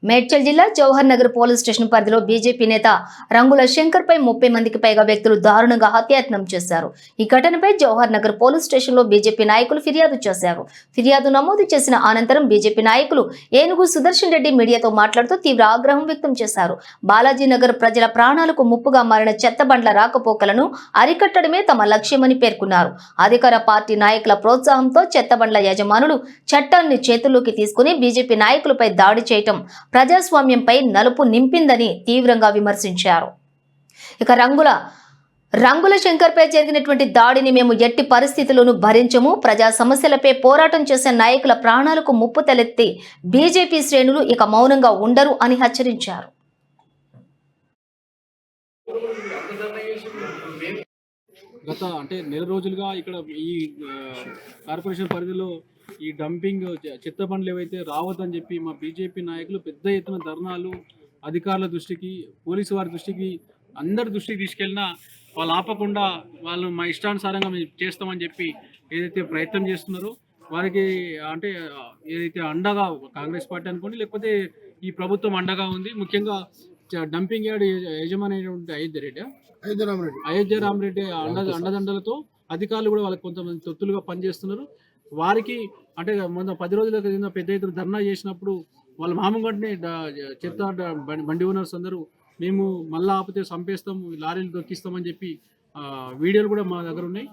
మేడ్చల్ జిల్లా Jawahar Nagar police station పరిధిలో BJP నేత రంగుల శంకర్ పై 30 మందికి పైగా వ్యక్తులు దారుణంగా హత్యాయత్నం చేశారు. ఈ ఘటనపై జవహర్ నగర్ పోలీస్ స్టేషన్ లో బీజేపీ నాయకులు ఫిర్యాదు చేశారు. ఫిర్యాదు నమోదు చేసిన అనంతరం బీజేపీ నాయకులు ఏనుగు సుదర్శన్ రెడ్డి మీడియాతో మాట్లాడుతూ తీవ్ర ఆగ్రహం వ్యక్తం చేశారు. బాలాజీ నగర్ ప్రజల ప్రాణాలకు ముప్పుగా మారిన చెత్త బండ్ల రాకపోకలను అరికట్టడమే తమ లక్ష్యమని పేర్కొన్నారు. అధికార పార్టీ నాయకుల ప్రోత్సాహంతో చెత్త బండ్ల యజమానులు చట్టాన్ని చేతుల్లోకి తీసుకుని బీజేపీ నాయకులపై దాడి చేయటం ప్రజాస్వామ్యంపై నలుపు నింపిందని తీవ్రంగా విమర్శించారు. ఇక రంగుల శంకర్పై జరిగినటువంటి దాడిని మేము ఎట్టి పరిస్థితుల్లోనూ భరించము. ప్రజా సమస్యలపై పోరాటం చేసే నాయకుల ప్రాణాలకు ముప్పు తలెత్తి బీజేపీ శ్రేణులు ఇక మౌనంగా ఉండరు అని హెచ్చరించారు. గత నెల రోజులుగా ఇక్కడ ఈ కార్పొరేషన్ పరిధిలో ఈ డంపింగ్ చెత్త బండ్లు ఏవైతే రావద్దని చెప్పి మా బీజేపీ నాయకులు పెద్ద ఎత్తున ధర్నాలు అధికారుల దృష్టికి, పోలీసు వారి దృష్టికి, అందరి దృష్టికి తీసుకెళ్ళినా వాళ్ళు ఆపకుండా వాళ్ళు మా ఇష్టానుసారంగా మేము చేస్తామని చెప్పి ఏదైతే ప్రయత్నం చేస్తున్నారో వారికి ఏదైతే అండగా కాంగ్రెస్ పార్టీ అనుకోండి, లేకపోతే ఈ ప్రభుత్వం అండగా ఉంది. ముఖ్యంగా డంపింగ్ యార్డ్ యజమాని అయోధ్య రామరెడ్డి అండదండలతో అధికారులు కూడా వాళ్ళకి కొంతమంది తొత్తులుగా పనిచేస్తున్నారు. వారికి మొన్న 10 రోజుల క్రితం పెద్ద ఎత్తున ధర్నా చేసినప్పుడు వాళ్ళ మామూలుగానే చెత్త బండి ఓనర్స్ అందరూ మేము మళ్ళీ ఆపితే చంపేస్తాం, లారీలు దొక్కిస్తామని చెప్పి వీడియోలు కూడా మా దగ్గర ఉన్నాయి.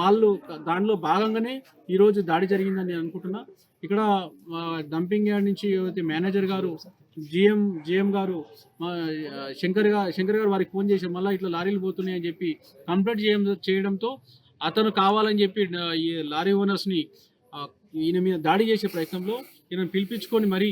వాళ్ళు దానిలో భాగంగానే ఈరోజు దాడి జరిగిందని నేను అనుకుంటున్నా. ఇక్కడ డంపింగ్ యార్డ్ నుంచి మేనేజర్ గారు, జిఎం గారు, శంకర్ గారు వారికి ఫోన్ చేసి మళ్ళీ ఇట్లా లారీలు పోతున్నాయి అని చెప్పి కంప్లైంట్ చేయడంతో అతను కావాలని చెప్పి ఈ లారీ ఓనర్స్ని ఈయన మీద దాడి చేసే ప్రయత్నంలో ఈయన పిలిపించుకొని మరీ